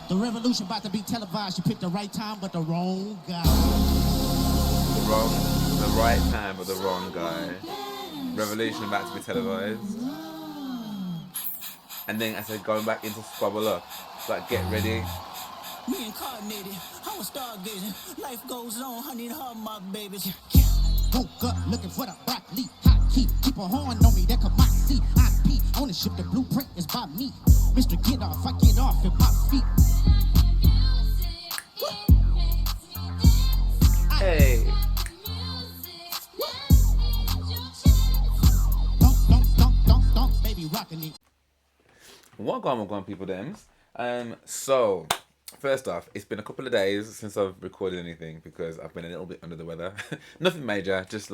The revolution about to be televised. You picked the right time, but the wrong guy. The right time, but the wrong guy. Revolution about to be televised. And then I said, going back into Squabble Up, like, get ready. Reincarnated, I was stargazing. Life goes on, I need her, my babies. Woke up looking for the broccoli. Hot key, keep a horn on me, that could my see. IP, ownership, the blueprint is by me. Mr. Get Off, I get off at my feet. Hey. Don't, baby, rockin' it. What going on, people, dems? So, first off, it's been a couple of days since I've recorded anything because I've been a little bit under the weather. Nothing major, just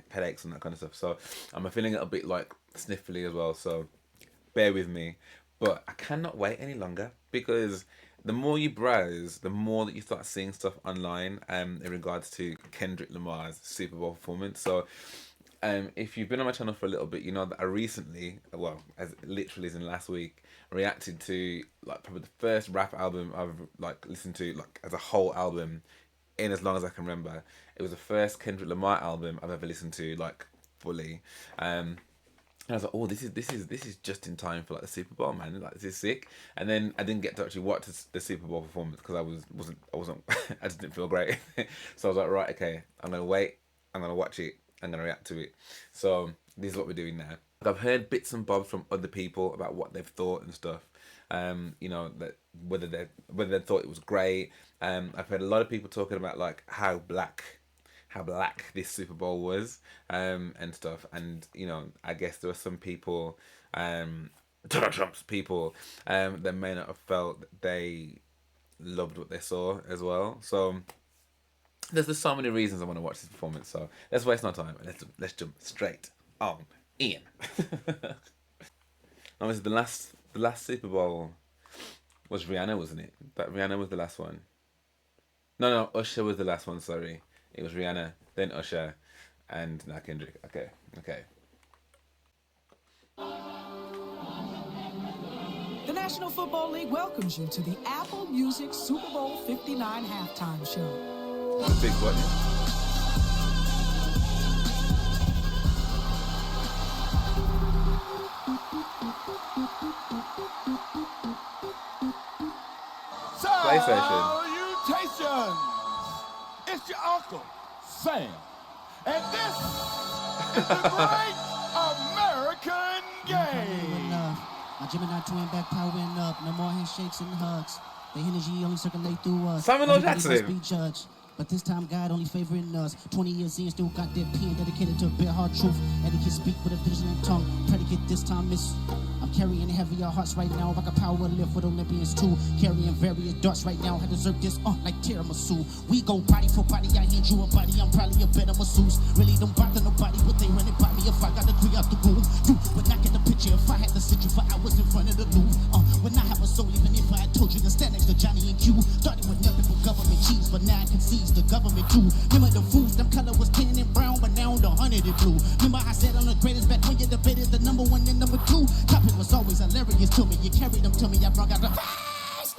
headaches and that kind of stuff. So, I'm feeling a bit like sniffly as well. So, bear with me. But I cannot wait any longer because the more you browse, the more that you start seeing stuff online in regards to Kendrick Lamar's Super Bowl performance. So, if you've been on my channel for a little bit, you know that I recently, well, as literally as in last week, reacted to like probably the first rap album I've like listened to like as a whole album in as long as I can remember. It was the first Kendrick Lamar album I've ever listened to like fully. And I was like, oh, this is just in time for like the Super Bowl, man. Like, this is sick. And then I didn't get to actually watch the Super Bowl performance because I wasn't I just didn't feel great. So I was like, right, okay, I'm gonna wait. I'm gonna watch it. I'm gonna react to it. So this is what we're doing now. I've heard bits and bobs from other people about what they've thought and stuff. You know, that whether they thought it was great. I've heard a lot of people talking about like how black this Super Bowl was, and stuff. And you know, I guess there were some people, Donald Trump's people, that may not have felt that they loved what they saw as well. So there's just so many reasons I want to watch this performance. So let's waste no time and let's jump straight on in. Obviously, the last Super Bowl was Rihanna, wasn't it? But Rihanna was the last one. No, Usher was the last one. Sorry. It was Rihanna, then Usher, and now Kendrick. Okay. The National Football League welcomes you to the Apple Music Super Bowl 59 halftime show. The big button. PlayStation. Salutations! It's your uncle, Sam. And this is the great American game. My Gemini twin back powering up. No more handshakes and hugs. The energy only circulate through us. Samuel L. Jackson. Be judged. But this time God only favoring us. 20 years in, still got that pen dedicated to bare hard truth. Etiquette speak with a vision and tongue. Predicate this time is I'm carrying heavier hearts right now. Like a power lift with Olympians too. Carrying various darts right now. I deserve this like tiramisu. We go body for body. I hand you a body. I'm probably a better masseuse. Really don't bother nobody, but they running by me. If I got to clear out the room, you would not get the picture. If I had to sit you for hours in front of the Louvre, would not have a soul. Even if I had told you to stand next to Johnny and Q. Started with nothing but government cheese, but now I can seize the government too. Remember the fools, them color was tan and brown, but now the 100 is blue. Remember I said I'm the greatest back when you debated the number one and number two. Topic was always hilarious to me. You carried them to me, I brought out the fast.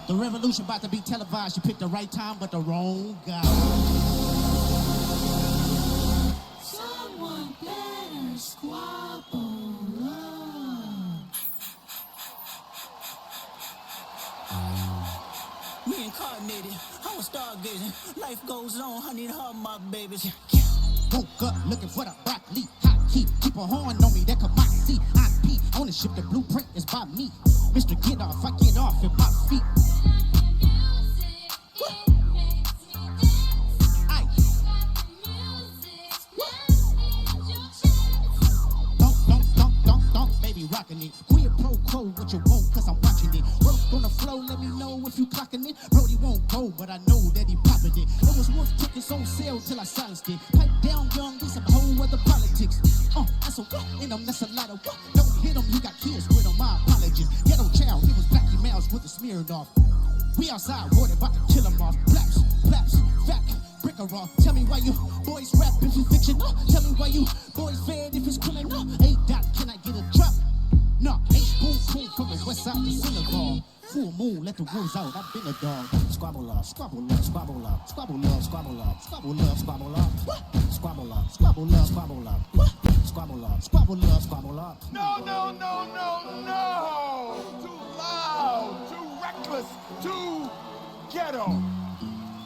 The revolution about to be televised. You picked the right time, but the wrong guy. Someone better squabble up. Reincarnated, I was stargazing. Life goes on, I need her, my babies. Woke up looking for the broccoli. Hot key, keep a horn on me, that could my see. IP, ownership, the blueprint is by me. Mr. Get Off, I get off at my feet. Don't, baby, rockin' it. Queer pro quo, what you want, cause I'm watching it. Work on the flow, let me know if you clocking it. Brody won't go, but I know that he poppin' it. It was worth tickets on sale till I silenced it. Pipe down young, this some whole other politics. That's a what in them, that's a lot of what. Don't hit him, he got kids with him, my apologies. Ghetto child, he was Blackie Mouse with a smeared off. We outside, water about to kill him off. Flaps, fat, brick or raw. Tell me why you boys rap if you fictional. Tell me why you boys fed if it's criminal. Hey, Doc, can I get a drop? No, H boom cool from a inside the synagogue. Full moon, let the wolves out. I've been a dog. Squabble up, squabble up, squabble up, squabble up, squabble up, squabble up, squabble up, squabble up, squabble up, squabble up, squabble up, squabble up, squabble up. No, no, no, no, no! Too loud, too reckless, too ghetto.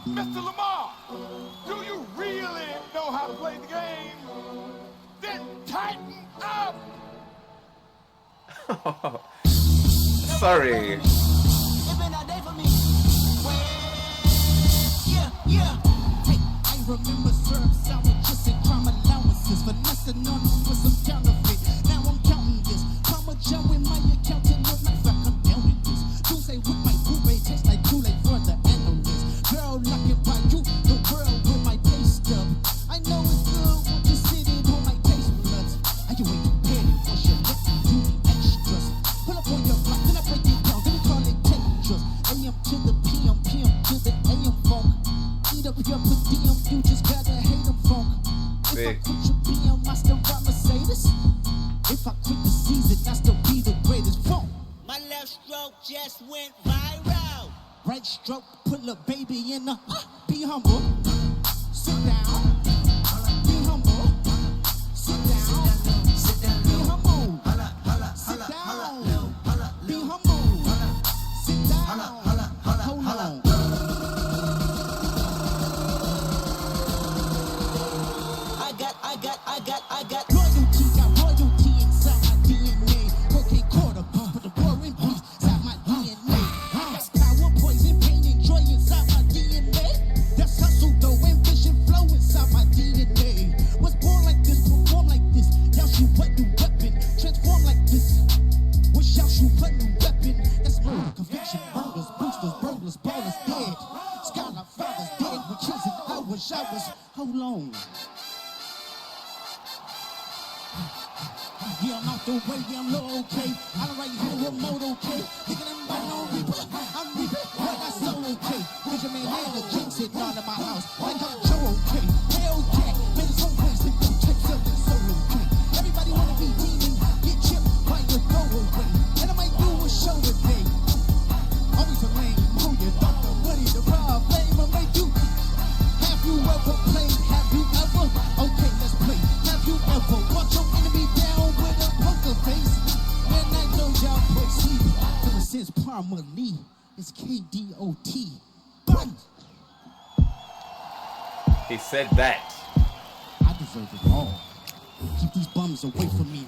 Mr. Lamar, do you really know how to play the game? Then tighten up! Sorry. It's been a day for me. Yeah. Hey, I remember syrup, sandwiches, and crime allowances. Finessing on them with some counterfeit. Now I'm counting this. Mama Joe in my account and look like fact I'm down with this. Tuesday with my boo-bay tastes like Kool-Aid for the analyst. Girl, knocking by you, the world with my pay stub. I know it's good when you sit it on my taste buds. Are you ain't prepared for your let me do the extras? Pull up on your block, then I break it down, then we call it Tetris. AM to the PM, PM to the AM funk. Eat up your per diem, you just gotta hate them funk. If I quit your BM, I still ride Mercedes. If I quit the season, I still be the greatest funk. My left stroke just went viral. Right stroke, pull a baby in the be humble. Sit down. Be humble. Sit down. Be humble. Sit down. Be humble. Sit down. Hold on. I got royalty inside my DNA. Cocaine quarter pump, but the war and peace inside my DNA. I got power, poison, pain, and joy inside my DNA. That's hustle though, ambition, flow inside my DNA. Was born like this, perform like this. Y'all shoot what new weapon, transform like this. Wish y'all shoot what new weapon. That's murder, conviction, murders, boosters, burglars, ballers dead. Scholar fathers dead with kids and hours. Hold on. Yeah, I'm out the way, yeah, I'm low, okay. I don't right here remote, okay. Thinking I'm by no reaper, I'm reaping, but I so okay. Cause your man and the king sitting down in my house. Like I'm Joe, okay. Hellcat, made his own place, and don't take something so okay. Everybody wanna be demon, get chipped by your go away. And I might do a show today. Always a lame, who you thought the money to rob, lame, I make you. Have you ever played? Have you ever? Okay, let's play. Have you ever watched your enemy down with a poker face? Man, I know y'all proceed. Ever since Parma Lee, it's KDOT. Boom! He said that. I deserve it all. Keep these bums away from me.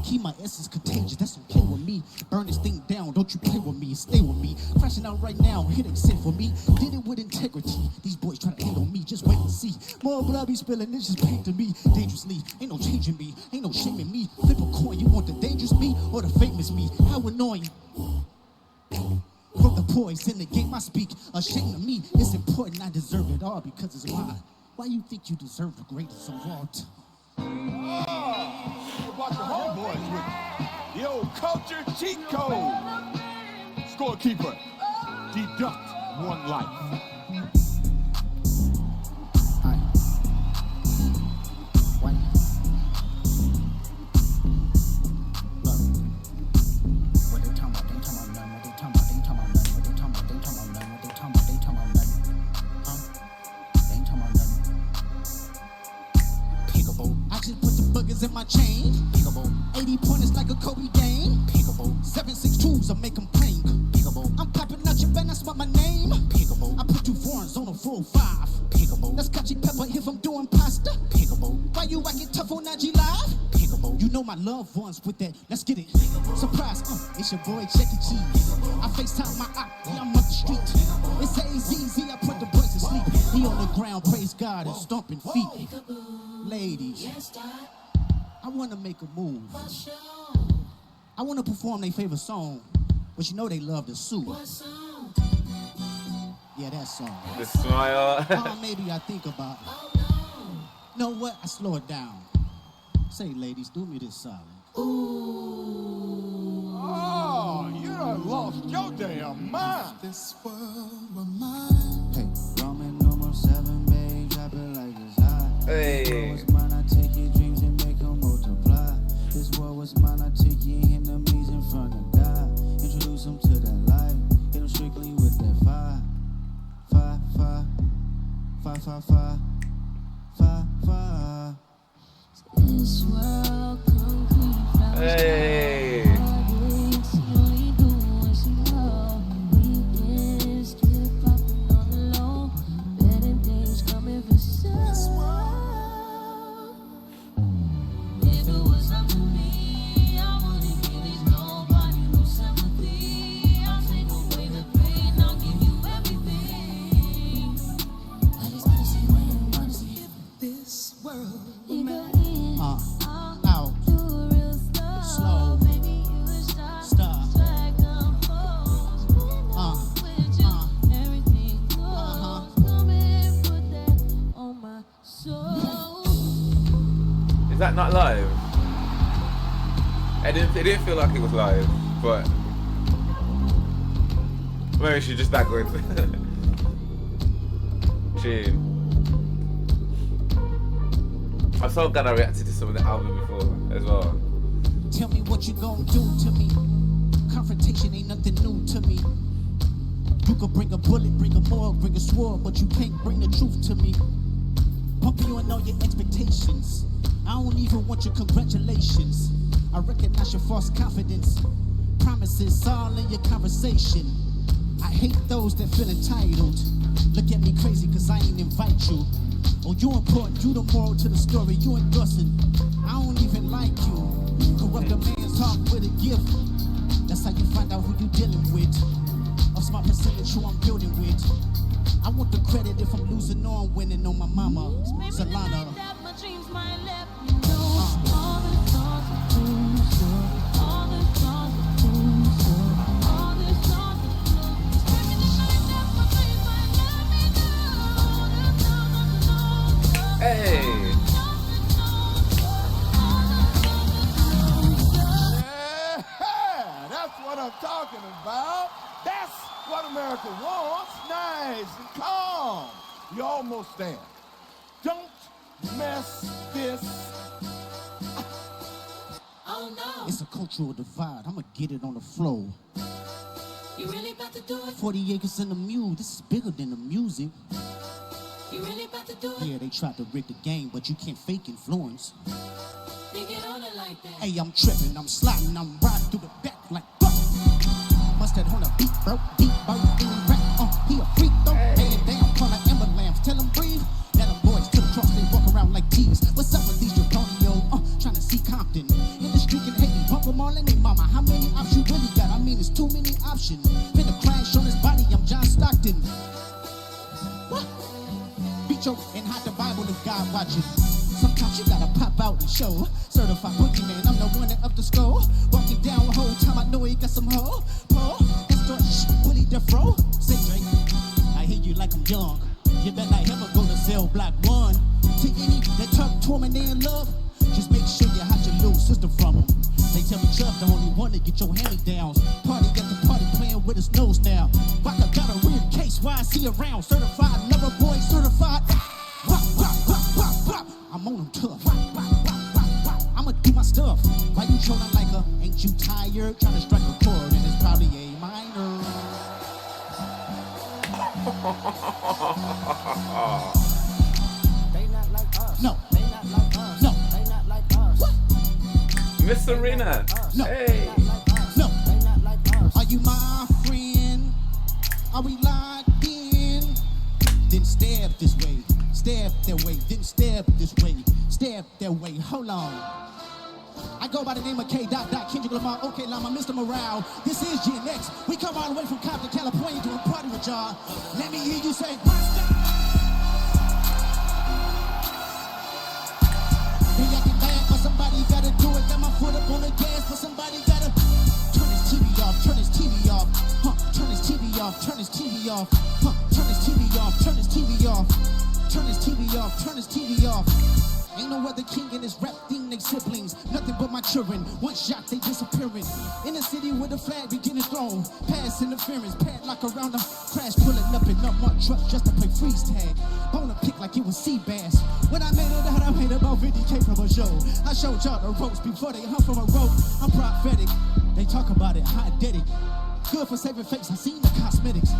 Keep my essence contagious, that's okay with me. Burn this thing down, don't you play with me, stay with me. Crashing out right now, it ain't safe for me. Did it with integrity. These boys try to hate on me, just wait and see. More blood be spilling, it's just pain to me. Dangerously, ain't no changing me, ain't no shaming me. Flip a coin, you want the dangerous me or the famous me? How annoying. From the boys in the game I speak, ashamed of me. It's important, I deserve it all because it's mine. Why you think you deserve the greatest of all time? What about your homeboys with you? The old culture cheat code. Scorekeeper, deduct one life. Hi. What? Look. What they talking about? They talking about nothing. What they talking about? They talking about nothing. What they talking about? They talking about nothing. What they talking about? They talking about nothing. Huh? They ain't talking about nothing. Pickable. I just put the boogers in my chain. Pickable. 80 pointers like a Kobe game. Pickable. 7.62s, I make them plain. Pickable. I'm popping out your band, that's what my name. Pickable. I put 2 foreigns on a 4-5. Pickable. That's Kachi Pepper if I'm doing pasta. Pickable. Why you acting tough on IG Live? Pickable. You know my loved ones with that. Let's get it. Surprise, it's your boy Check E. Cheese. I FaceTime my eye, yeah, I'm up the street. It's AZZ, I put the boys to sleep. He on the ground, praise God, and stomping feet. Ladies, I want to make a move. I want to perform their favorite song, but you know they love the suit. Yeah, that song. The smile. Or maybe I think about it. Know what? I slow it down. Say, ladies, do me this solid. Oh, you done lost your damn mind. This world were mine. Hey, Roman number 7, babe, drop it like it's hot. Hey. This world was mine, I take your dreams and make them multiply. This world was mine, I take your enemies in front of God. far, far, far, far. This world concrete. Hey. Out, slow, stop. Is that not live? It didn't feel like it was live, but maybe she's just that good. Tune. I'm so glad I reacted to some of the album before as well. Tell me what you gon' do to me. Confrontation ain't nothing new to me. You could bring a bullet, bring a morgue, bring a sword, but you can't bring the truth to me. Pumping you and all your expectations. I don't even want your congratulations. I recognize your false confidence. Promises all in your conversation. I hate those that feel entitled. Look at me crazy cause I ain't invite you. Oh, you important, you the moral to the story, you endorsing. I don't even like you. Corrupt a man's heart with a gift. That's how you find out who you dealing with. A smart percentage who I'm building with. I want the credit if I'm losing or I'm winning on my mama, Solana. Hey. Yeah, that's what I'm talking about. That's what America wants. Nice and calm. You're almost there. Don't mess this. Oh no. It's a cultural divide. I'ma get it on the flow. You really about to do it? 40 acres in the mule. This is bigger than the music. You really about to do it? Yeah, they tried to rig the game, but you can't fake influence. They get on it like that. Hey, I'm tripping, I'm sliding, I'm riding through the back like fuck. Must have on a beat, bro, deep, bro, in the rap. He a freak, though. Hey, down, call like Ember Lambs. Tell him breathe. Let them boys to the cross, they walk around like thieves. What's up with these Draconio? Trying to see Compton. In the street can hate me, bump them all in their mama. How many options you really got? I mean, it's too many options. Finna crash on his body, I'm John Stockton. What? Beat your and hide the Bible if God watches. Sometimes you gotta pop out and show. Certified boogeyman, I'm the one that up the skull. Walking down the whole time, I know he got some hoe. Paul, that's the Willie Defro. Say Drake, I hear you like I'm young. You better not ever go to cell block 1. To any that talk to him and they in love, just make sure you hide your little sister from him. They tell me Chubb the only one to get your hand-me-downs. Party at the party playing with his nose now. Waka got a weird case, why is he around? Certified lover boy, certified. Wop, wop, wop, wop, wop. I'm on him tough. Wop, wop, wop, wop, wop. I'ma do my stuff. Why you trolling like a, ain't you tired? Trying to strike a chord and it's probably A minor. They not like us. No. They not like us. No. They not like us. What? Miss Serena. No. Hey. No. They not like us. Are you my friend? Are we locked in? Then stab this way, stab that way, then stab this way, stab that way. Hold on. I go by the name of K. Kendrick Lamar, OK Llama, Mr. Morale. This is Gen X. We come all the way from Compton, California to a party with y'all. Let me hear you say, Buster! They acting bad, but somebody gotta do it. Got my foot up on the gas, but somebody gotta turn his TV off, turn his TV off, turn his TV off, turn his TV off, turn his TV off, turn his TV off, turn his TV off, turn his TV off. Ain't no other king in this rap thing, they siblings. Nothing but my children. One shot, they disappearing. In the city with the flag beginning thrown. Pass interference, padlock around them. Crash pulling up in up my truck just to play freeze tag. Bone a pick like it was sea bass. When I made it out, I made about 50K from a show. I showed y'all the ropes before they hung from a rope. I'm prophetic. They talk about it, hot dedic. Good for saving face, I seen the cosmetics.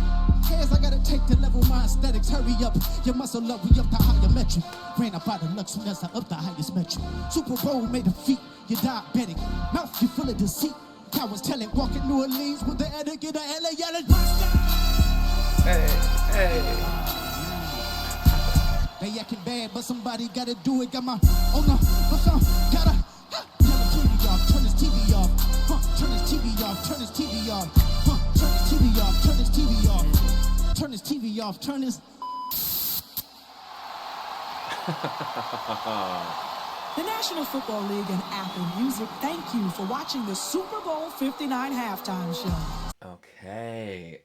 Hairs, I gotta take to level my aesthetics. Hurry up, your muscle up, we up the higher metric. Ran up out of luck soon as I up the highest metric. Super Bowl made a feat, you're diabetic. Mouth, you full of deceit. Cowards tell it, walking New Orleans with the etiquette of LA yelling. Hey. They acting bad, but somebody gotta do it. Got my, oh no, what's on? Gotta, tell the TV off, turn his TV off. Turn his TV off, turn his TV off. Turn his TV off, turn his TV off. Turn his TV off, turn his. The National Football League and Apple Music thank you for watching the Super Bowl 59 halftime show. Okay.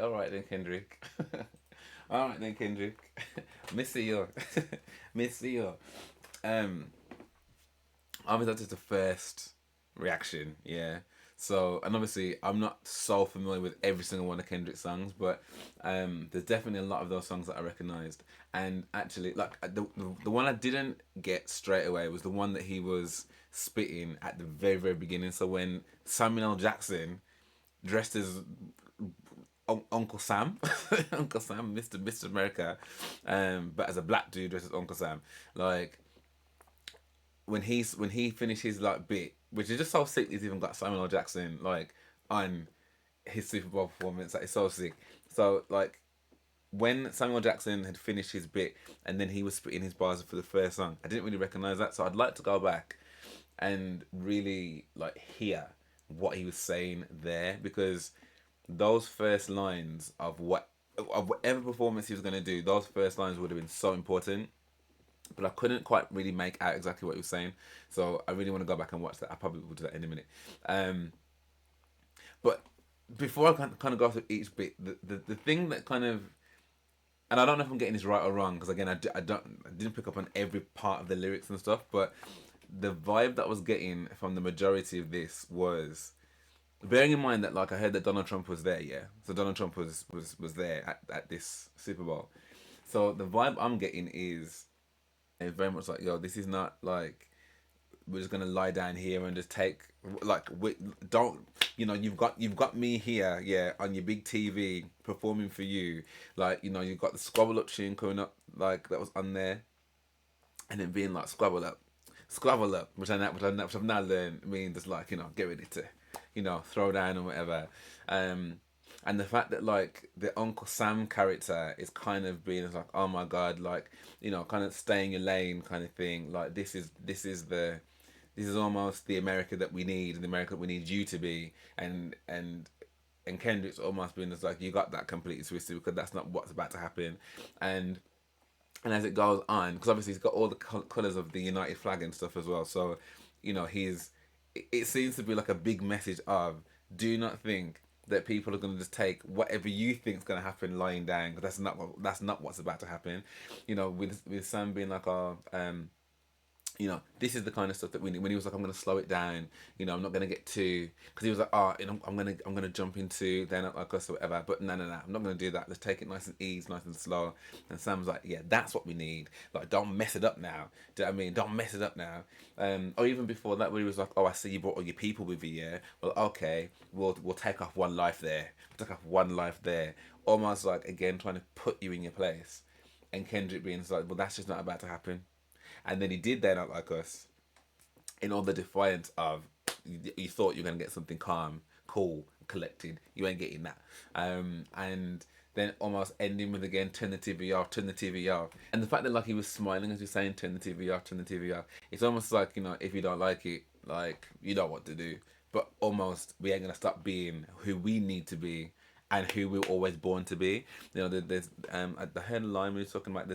All right then, Kendrick. Missy yo. Obviously that's just the first reaction, yeah. So, and obviously I'm not so familiar with every single one of Kendrick's songs, but there's definitely a lot of those songs that I recognized. And actually, like the one I didn't get straight away was the one that he was spitting at the very, very beginning. So when Samuel L. Jackson dressed as Uncle Sam, Uncle Sam, Mr. America, but as a black dude dressed as Uncle Sam, like when he finished his like bit, which is just so sick, he's even got Samuel L. Jackson like on his Super Bowl performance. Like, it's so sick. So like when Samuel Jackson had finished his bit and then he was spitting his bars for the first song, I didn't really recognize that. So I'd like to go back and really like hear what he was saying there, because those first lines of whatever performance he was going to do, those first lines would have been so important. But I couldn't quite really make out exactly what he was saying. So I really want to go back and watch that. I probably will do that in a minute. But before I kind of go through each bit, the thing that kind of, and I don't know if I'm getting this right or wrong, because again, I didn't pick up on every part of the lyrics and stuff, but the vibe that I was getting from the majority of this was, bearing in mind that like I heard that Donald Trump was there, yeah. So Donald Trump was there at this Super Bowl. So the vibe I'm getting is very much like, yo, this is not like we're just gonna lie down here and just take like don't, you know, you've got me here, yeah, on your big TV performing for you, like, you know, you've got the Squabble Up tune coming up, like that was on there, and then being like Squabble Up, which I've now learned means just like, you know, get ready to, you know, throw down or whatever. And the fact that like the Uncle Sam character is kind of being like, oh my god, like, you know, kind of stay in your lane kind of thing. Like this is almost the America that we need, and the America that we need you to be. And Kendrick's almost being just like, you got that completely twisted, because that's not what's about to happen. And as it goes on, because obviously he's got all the colours of the United flag and stuff as well. So, you know, it seems to be like a big message of, do not think that people are going to just take whatever you think is going to happen lying down, because that's not what's about to happen. You know, with Sam being like, oh, you know, this is the kind of stuff that when he was like, I'm going to slow it down, you know, I'm not going to get too, because he was like, oh, you know, I'm going to jump into They're Not Like Us or whatever, but no, I'm not going to do that. Let's take it nice and easy, nice and slow. And Sam's like, yeah, that's what we need. Like, don't mess it up now. Do you know what I mean? Don't mess it up now. Or even before that, where he was like, oh, I see you brought all your people with you, yeah? Well, okay, we'll take off one life there. We'll take off one life there. Almost like, again, trying to put you in your place. And Kendrick being like, well, that's just not about to happen. And then he did They're Not Like Us in all the defiance of, you thought you were going to get something calm, cool, collected. You ain't getting that. And then almost ending with, again, turn the TV off, turn the TV off. And the fact that like he was smiling as he was saying, turn the TV off, turn the TV off. It's almost like, you know, if you don't like it, like, you know what to do. But almost, we ain't going to stop being who we need to be and who we were always born to be. You know, there's, at the head line we were talking about,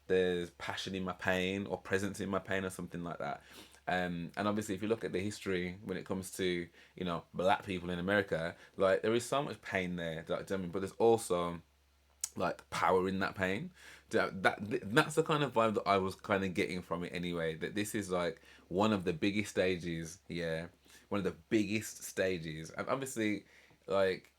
there's passion in my pain, or presence in my pain, or something like that. And obviously, if you look at the history when it comes to, you know, black people in America, like there is so much pain there, like, I mean, but there's also like power in that pain. That's the kind of vibe that I was kind of getting from it anyway. That this is like one of the biggest stages, yeah, one of the biggest stages, and obviously, like,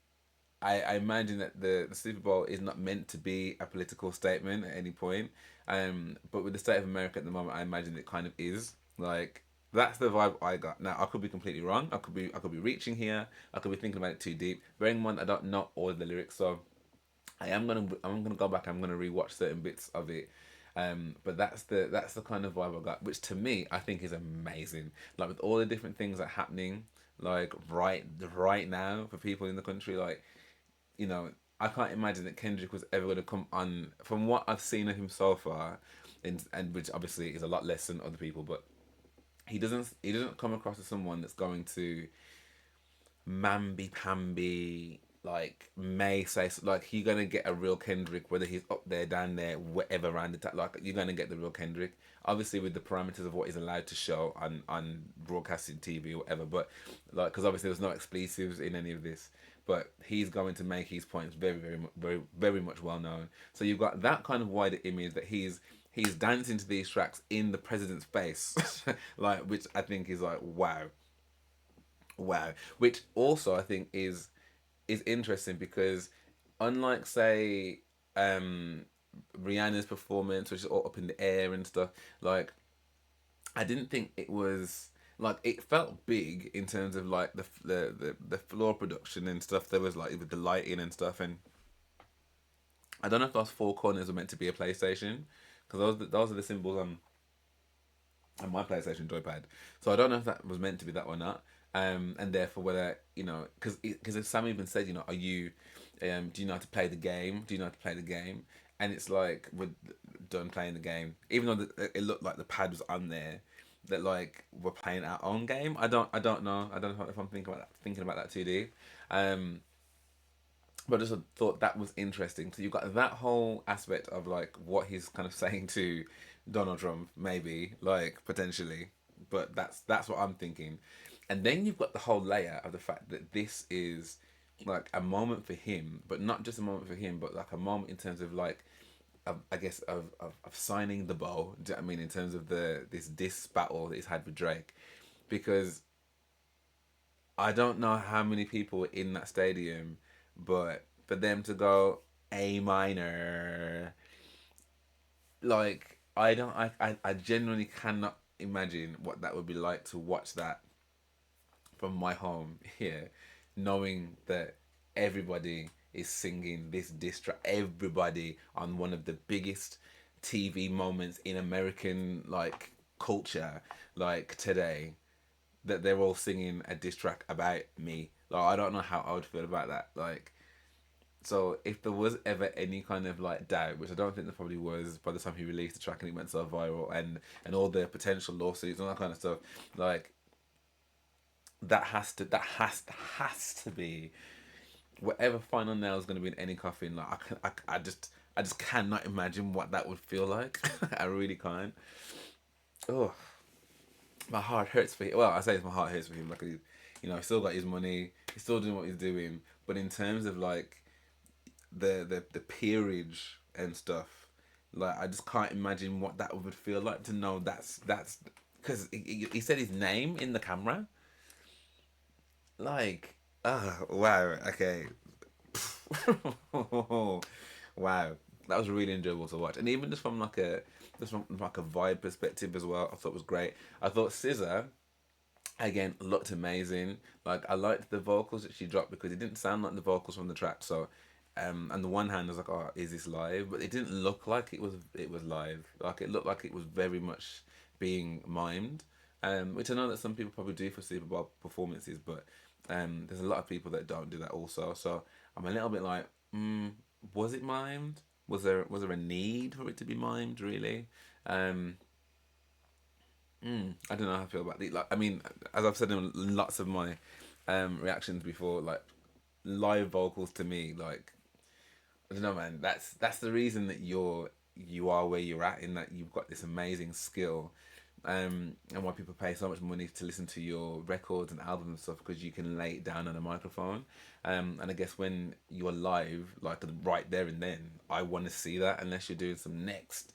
I imagine that the Super Bowl is not meant to be a political statement at any point. But with the state of America at the moment, I imagine it kind of is. Like, That's the vibe I got. Now I could be completely wrong. I could be reaching here. I could be thinking about it too deep. Bearing in mind I don't know all of the lyrics, so I'm gonna go back. I'm gonna rewatch certain bits of it. But that's the kind of vibe I got, which to me I think is amazing. Like with all the different things that are happening, like right now for people in the country, like you know, I can't imagine that Kendrick was ever going to come on. From what I've seen of him so far, and which obviously is a lot less than other people, but he doesn't come across as someone that's going to mamby pamby like may say like you're gonna get a real Kendrick whether he's up there down there whatever around the like you're gonna get the real Kendrick obviously with the parameters of what he's allowed to show on broadcasting TV or whatever, but like because obviously there's no expletives in any of this, but he's going to make his points very much well known. So you've got that kind of wider image that he's dancing to these tracks in the president's face like which I think is like wow, which also I think is interesting because unlike say Rihanna's performance, which is all up in the air and stuff, like I didn't think it was like it felt big in terms of like the floor production and stuff. There was like with the lighting and stuff, and I don't know if those four corners were meant to be a PlayStation because those are the symbols on my PlayStation joypad. So I don't know if that was meant to be that or not. And therefore whether because Sam even said are you do you know how to play the game? Do you know how to play the game? And it's like we're done playing the game, even though it looked like the pad was on there. That like we're playing our own game. I don't know. I don't know if I'm thinking about that too deep. But I just thought that was interesting. So you've got that whole aspect of like what he's kind of saying to Donald Trump, maybe like potentially, but that's what I'm thinking. And then you've got the whole layer of the fact that this is like a moment for him, but not just a moment for him, but like a moment in terms of like, I guess of signing the bow. Do you know what I mean? In terms of this diss battle that he's had with Drake, because I don't know how many people were in that stadium, but for them to go A minor, like I genuinely cannot imagine what that would be like to watch that from my home here, knowing that everybody is singing this diss track, everybody on one of the biggest TV moments in American like culture, like today, that they're all singing a diss track about me. Like I don't know how I would feel about that. Like so if there was ever any kind of like doubt, which I don't think there probably was by the time he released the track and it went so viral and all the potential lawsuits and all that kind of stuff, like has to be whatever final nail is going to be in any coffin. Like I just cannot imagine what that would feel like. I really can't. Oh, my heart hurts for him. Well, I say my heart hurts for him. Like he still got his money. He's still doing what he's doing. But in terms of like the peerage and stuff, like I just can't imagine what that would feel like to know that's because he said his name in the camera. Like, oh wow, okay. Wow, that was really enjoyable to watch, and even just from like a vibe perspective as well, I thought it was great. I thought SZA again looked amazing. Like I liked the vocals that she dropped because it didn't sound like the vocals from the track. So, on the one hand, I was like, oh, is this live? But it didn't look like it was live. Like it looked like it was very much being mimed. Which I know that some people probably do for Super Bowl performances, but there's a lot of people that don't do that also. So I'm a little bit like, was it mimed? Was there a need for it to be mimed? Really? I don't know how I feel about it. Like, I mean, as I've said in lots of my reactions before, like live vocals to me, like I don't know, man. That's the reason that you are where you're at, in that you've got this amazing skill, and why people pay so much money to listen to your records and albums and stuff, because you can lay it down on a microphone. And I guess when you're live, like right there and then, I want to see that. Unless you're doing some next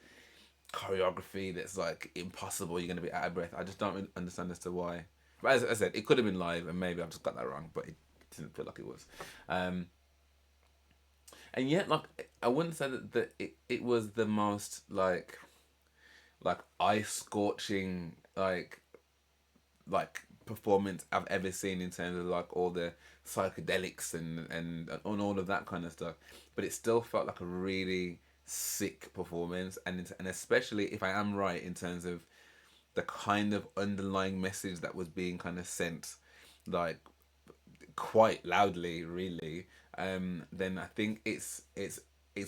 choreography that's like impossible, you're gonna be out of breath. I just don't really understand as to why. But as I said, it could have been live, and maybe I've just got that wrong, but it didn't feel like it was. And yet, like I wouldn't say that it was the most like eye scorching like like performance I've ever seen in terms of like all the psychedelics and all of that kind of stuff. But it still felt like a really sick performance, and especially if I am right in terms of the kind of underlying message that was being kind of sent, like quite loudly, really. Then I think it's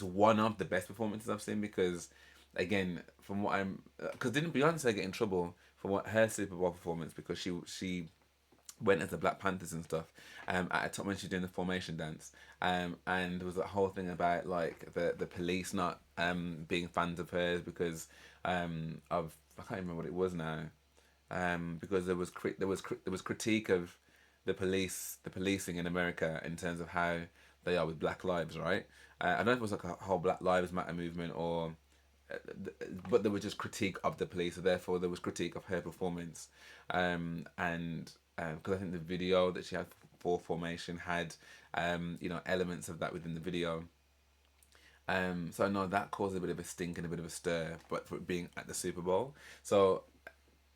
one of the best performances I've seen, because again, from what because didn't Beyonce get in trouble for what her Super Bowl performance, because she went as the Black Panthers and stuff at a time when she was doing the formation dance, and there was that whole thing about like the police not being fans of hers because of, I can't remember what it was now, because there was critique of the policing in America in terms of how they are with Black lives, right? I don't know if it was like a whole Black Lives Matter movement or, but there was just critique of the police, so therefore there was critique of her performance, and because I think the video that she had for formation had elements of that within the video. So I know that caused a bit of a stink and a bit of a stir, but for it being at the Super Bowl. So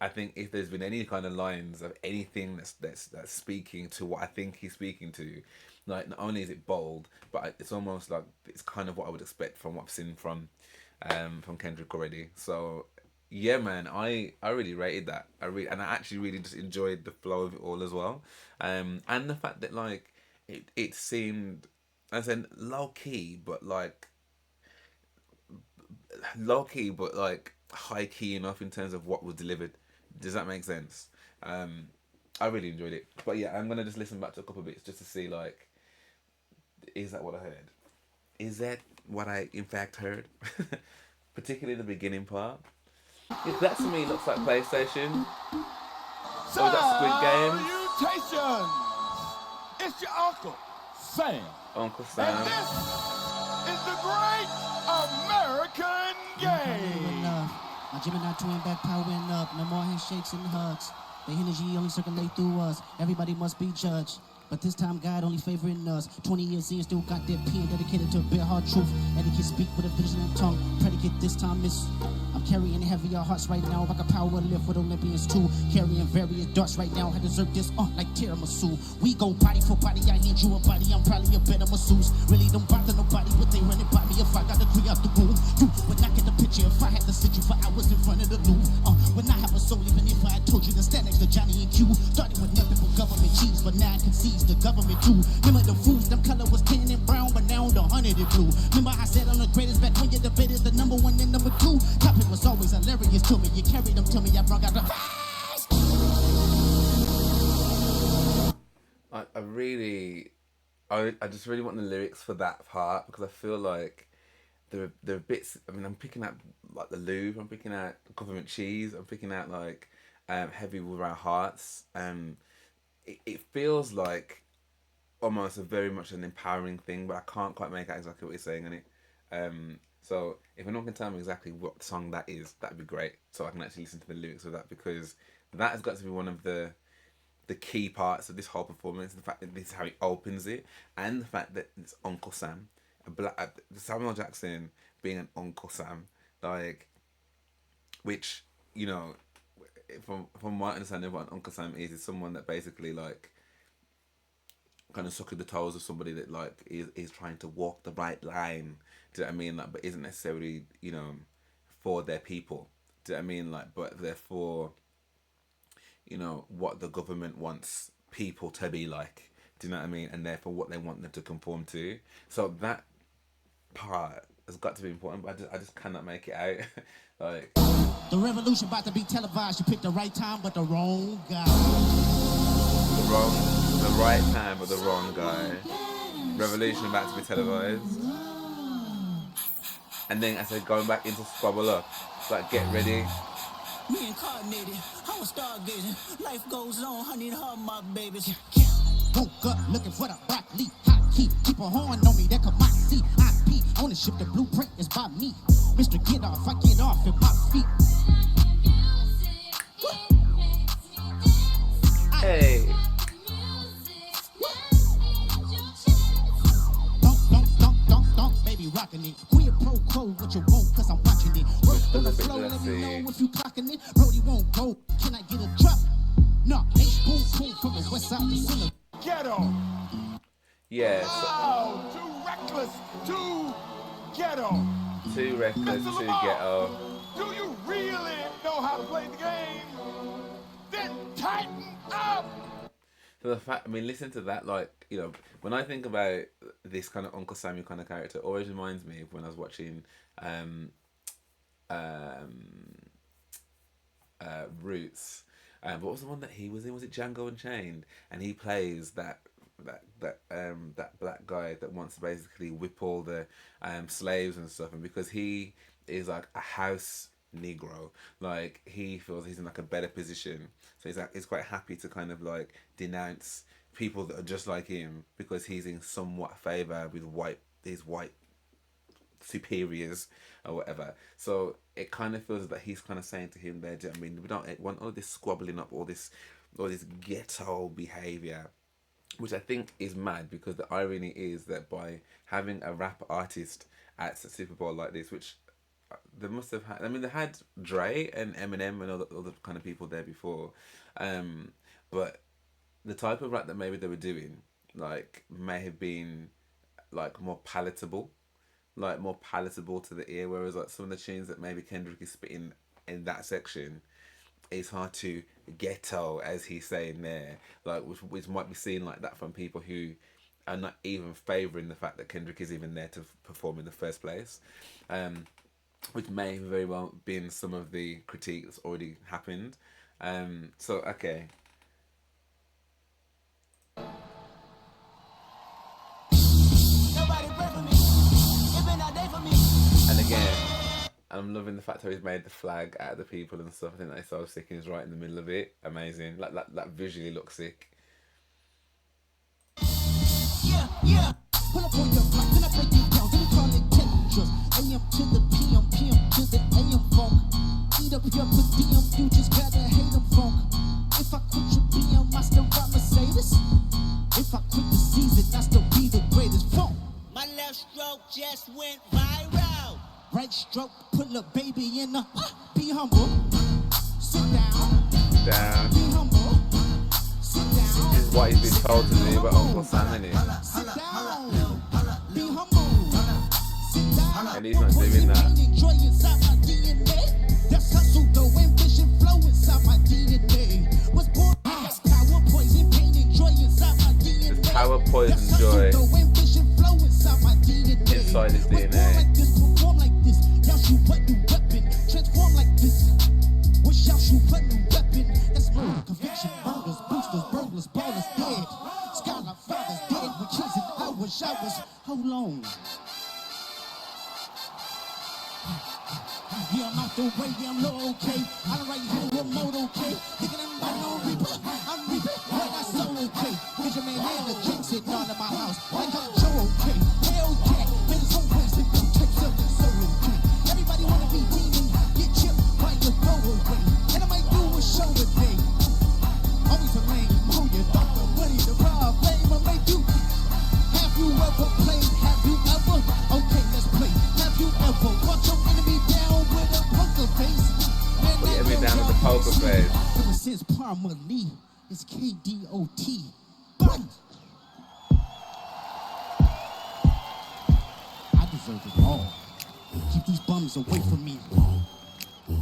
I think if there's been any kind of lines of anything that's speaking to what I think he's speaking to, like not only is it bold, but it's almost like it's kind of what I would expect from what I've seen from Kendrick already. So yeah, man, I really rated that. And I actually really just enjoyed the flow of it all as well, and the fact that like it seemed, I said low key, but like high key enough in terms of what was delivered. Does that make sense? I really enjoyed it. But yeah, I'm gonna just listen back to a couple of bits just to see like, is that what I heard? Is that what I in fact heard? Particularly the beginning part. If that to me looks like PlayStation. So is that Squid Game? Salutations! It's your Uncle Sam. Uncle And Sam. this is the great American game. My Gemini twin back powering up. No more handshakes and hugs. The energy only circulate through us. Everybody must be judged. But this time God only favoring us. 20 years in, still got that pen dedicated to bare hard truth. Etiquette speak with a vision and tongue. Predicate this time is I'm carrying heavier hearts right now. Like a power lift with Olympians too. Carrying various darts right now. I deserve this like tiramisu. We go body for body. I hand you a body. I'm probably a better masseuse. Really don't bother nobody, but they running by me. If I got to clear out the room, you would not get the picture if I had to sit you for hours in front of the loop. Would not have a soul even if I had told you to stand next to Johnny and Q. Started with nothing but government cheese, but now I can seize the government too. Remember the fools, them color was tan and brown, but now the 100 is blue. Remember I said I'm the greatest back when you debated the number one and number two. Topic was always hilarious to me. You carried them to me, I brought out the I just really want the lyrics for that part, because I feel like there are bits. I mean, I'm picking out like the Louvre, I'm picking out government cheese, I'm picking out like heavy with our hearts. It feels like almost very much an empowering thing, but I can't quite make out exactly what he's saying in it. So if anyone can tell me exactly what song that is, that'd be great, so I can actually listen to the lyrics of that, because that has got to be one of the key parts of this whole performance. The fact that this is how he opens it, and the fact that it's Uncle Sam, Samuel Jackson being an Uncle Sam, like, which, you know, from my understanding of what an Uncle Sam is someone that basically like kind of sucking the toes of somebody that like is trying to walk the right line. Do you know what I mean? Like, but isn't necessarily, you know, for their people. Do you know what I mean? Like, but therefore, you know, what the government wants people to be like. Do you know what I mean? And therefore what they want them to conform to. So that part has got to be important, but I just cannot make it out. Like, the revolution about to be televised. You picked the right time, but the wrong guy. The right time, but the wrong guy. Revolution about to be televised. And then I said, going back into Squabble Up, like, get ready. Reincarnated, I was stargazing. Life goes on, honey, and her my babies. Woke up looking for the broccoli. Hot key, keep a horn on me, that could my seat. IP, ownership, the blueprint is by me. Mr. Get Off, I get off at my feet. Hey. Don't, baby, rockin' it. Queer pro quo, what you want, cause I'm watching it. Work on the flow, let me know if you clocking it. Brody won't go, can I get a drop? No, inside the center. Ghetto. Yeah, Loud, too reckless, too ghetto. too reckless, Mr. too Lamar, ghetto. do you really know how to play the game? Then tighten up. So the fact, I mean, listen to that. Like, you know, when I think about this kind of Uncle Samuel kind of character, it always reminds me of when I was watching Roots. What was the one that he was in? Was it Django Unchained? And he plays that black guy that wants to basically whip all the slaves and stuff. And because he is like a house Negro, like he feels he's in like a better position, so he's quite happy to kind of like denounce people that are just like him because he's in somewhat favor with his white superiors or whatever. So it kind of feels that he's kind of saying to him there, I mean, we don't want all this squabbling up, all this ghetto behavior, which I think is mad, because the irony is that by having a rap artist at the Super Bowl like this, which they must have had, I mean, they had Dre and Eminem and all the kind of people there before, but the type of rap that maybe they were doing, like, may have been like more palatable to the ear, whereas like some of the tunes that maybe Kendrick is spitting in that section, it's hard to ghetto, as he's saying there, like which might be seen like that from people who are not even favouring the fact that Kendrick is even there to perform in the first place, which may have very well been some of the critique that's already happened. So okay. And again, I'm loving the fact how he's made the flag out of the people and stuff. I think that's so sick, and he's right in the middle of it. Amazing. Like that visually looks sick. Yeah. Pull up on your block, then I break you down, then we call it dangerous. AM to the PM, PM to the AM funk. Eat up your per diem, you just gotta hate them funk. If I quit your BM, I still ride Mercedes. If I quit the season, I still be the greatest funk. My left stroke just went viral. Right stroke, put a baby in the. Be humble, sit down. Down. Be humble, sit down. This is what he's been told to do by Uncle Sam, innit? Sit down. Be humble, sit down. And he's not doing that. Enjoy inside my DNA. That's hustle, though, ambition flow inside my DNA. Was born as power, poison, pain, and joy inside my DNA. There's power, poison, joy inside his DNA. Like this, perform like this. Y'all shoot what new weapon. Transform like this. Wish y'all shoot what new weapon. That's murder, conviction, murders, boosters, burglars, ballers dead. Scholar fathers dead with kids in hours. Hold on. Yeah, I'm out the way, yeah, I'm low, okay. I'm right here remote, okay. Thinking I'm right on reaper. I'm reaping when I soul, okay. Get your man and the drink sitting all in my house. Like I'm Joe, okay. Hellcat, made his own place and go take something so okay. Everybody wanna be demon, get chipped by your throwaway. And I might do a show today. Always a lame, oh, you thought the money, the problem, I make you. Have you ever played? Have you ever? Okay, let's play. Have you ever watched your enemy down with a poker face? Put your enemy down with a poker face. Ever since Parma Lee, it's KDOT. But I deserve it all. Keep these bums away from me.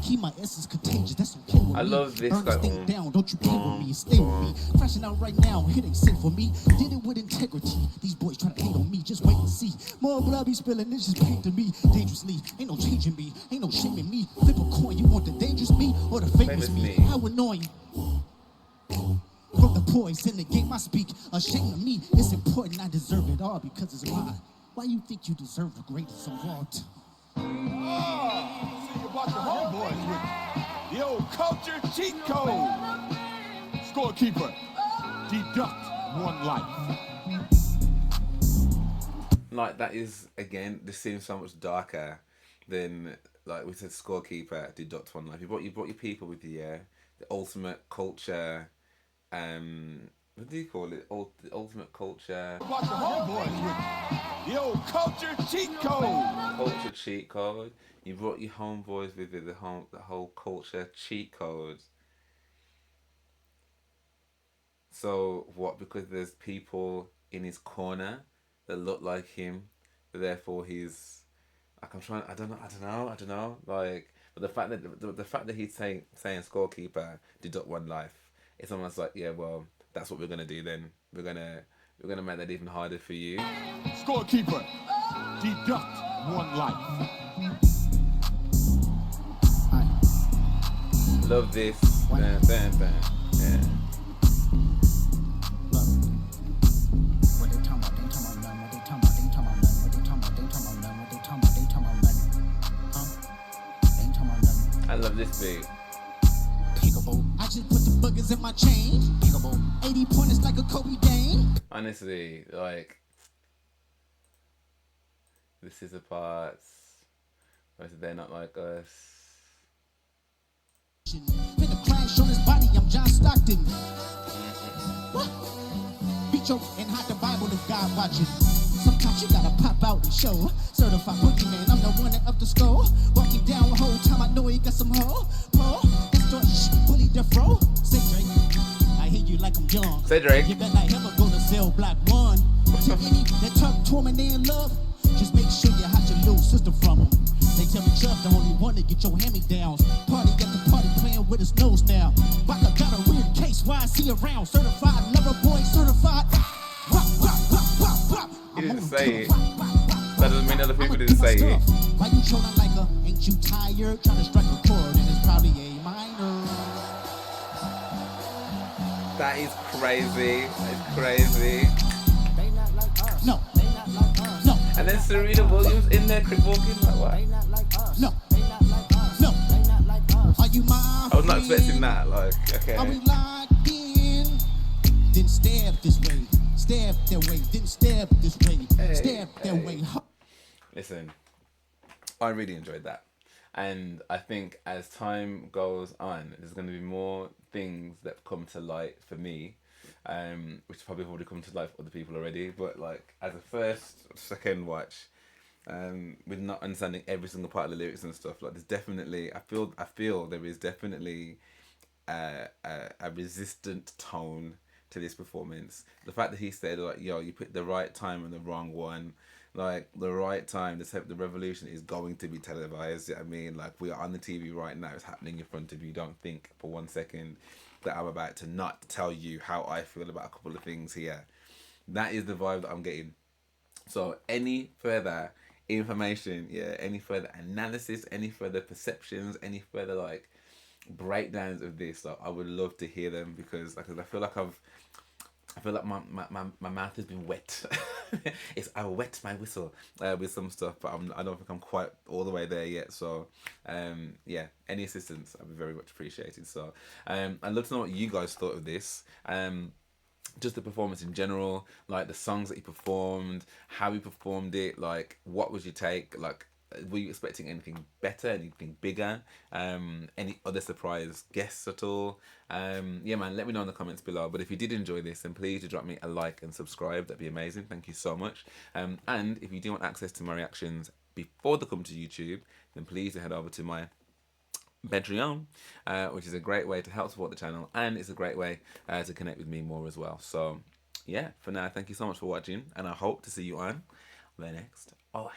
Keep my essence contagious, that's okay with me. I love this Burn this guy. thing down, don't you play with me, stay with me. Crashing out right now, it ain't sin for me. Did it with integrity. These boys try to hate on me, just wait and see. More blood be spilling, it's just pain to me. Dangerously, ain't no changing me, ain't no shaming me. Flip a coin, you want the dangerous me or the famous me? How annoying. From the poise in the game I speak, ashamed of me. It's important, I deserve it all because it's mine. Why you think you deserve the greatest of all time? Oh, see you brought your homeboys with you. The old culture cheat code. Scorekeeper, deduct one life. Like, that is, again, this seems so much darker than, like we said, scorekeeper, deduct one life. You brought your people with you, yeah? The ultimate culture, what do you call it? The ultimate culture. Brought your homeboys with you. The old culture cheat code. Culture cheat code. You brought your homeboys with you, the whole culture cheat code. So what? Because there's people in his corner that look like him, therefore he's like I'm trying. I don't know. Like, but the fact that he's saying scorekeeper deduct one life, it's almost like, yeah, well, that's what we're gonna do then. We're gonna make that even harder for you. Scorekeeper, deduct one life. Love this. Bam, bam, bam. Yeah. What they talking about? They ain't talking about nothing. What they talking about? They ain't talking about nothing. What they talking about? They ain't talking about nothing. What they talking about? They ain't talking about nothing. Huh? They ain't talking about nothing. I love this beat. Pickable. I just put the boogers in my chain. Pickable. 80 pointers like a Kobe Dane. Honestly, like, this is the parts where they're not like us. Pin a crash on his body, I'm John Stockton. What? Beat your and hide the Bible if God watching. Sometimes you gotta pop out and show. Certified boogeyman, I'm the one that up the skull. Walking down the whole time, I know he got some hoe. Paul, extort, bully the fro. Say Drake, I hear you like I'm young. Say Drake. You better not ever go to Cell Block 1. To any that talk to him and they in love, just make sure you hide your little sister from him. They tell me Chubb the only one to get your hand-me-downs. Party at the party playing with his nose now. Baka got a weird case, why is he around? Certified lover boy, certified. He didn't say it. That doesn't mean other people didn't say it. Why you trolling like a, ain't you tired? Trying to strike a chord and it's probably A minor. That is crazy. That is crazy. They not like us. No. They not like us. No. And then Serena Williams in there crip walking like They what? not like us. No. They not like us. No. They not like us. Are you my I was not friend? expecting that. Like, okay. Are we locked in? Then stab this way. Stab that way. Then stab this way. Stab that way. Listen, I really enjoyed that. And I think as time goes on, there's going to be more things that come to light for me, which probably have already come to light for other people already. But like as a second watch, with not understanding every single part of the lyrics and stuff, like there's definitely, I feel there is definitely a resistant tone to this performance. The fact that he said like, yo, you put the right time on the wrong one. Like the right time, the revolution is going to be televised. I mean, like we are on the TV right now. It's happening in front of you. Don't think for 1 second that I'm about to not tell you how I feel about a couple of things here. That is the vibe that I'm getting. So any further information, any further analysis, any further perceptions, any further like breakdowns of this, like I would love to hear them because like I feel like my mouth has been wet. I wet my whistle with some stuff, but I don't think I'm quite all the way there yet. So, any assistance I'd be very much appreciated. So, I'd love to know what you guys thought of this. Just the performance in general, like the songs that he performed, how he performed it, like what was your take? Like, were you expecting anything better, anything bigger? Any other surprise guests at all? Yeah, man, let me know in the comments below. But if you did enjoy this, then please do drop me a like and subscribe. That'd be amazing. Thank you so much. And if you do want access to my reactions before they come to YouTube, then please do head over to my Patreon, which is a great way to help support the channel, and it's a great way to connect with me more as well. So yeah, for now, thank you so much for watching, and I hope to see you on the next one.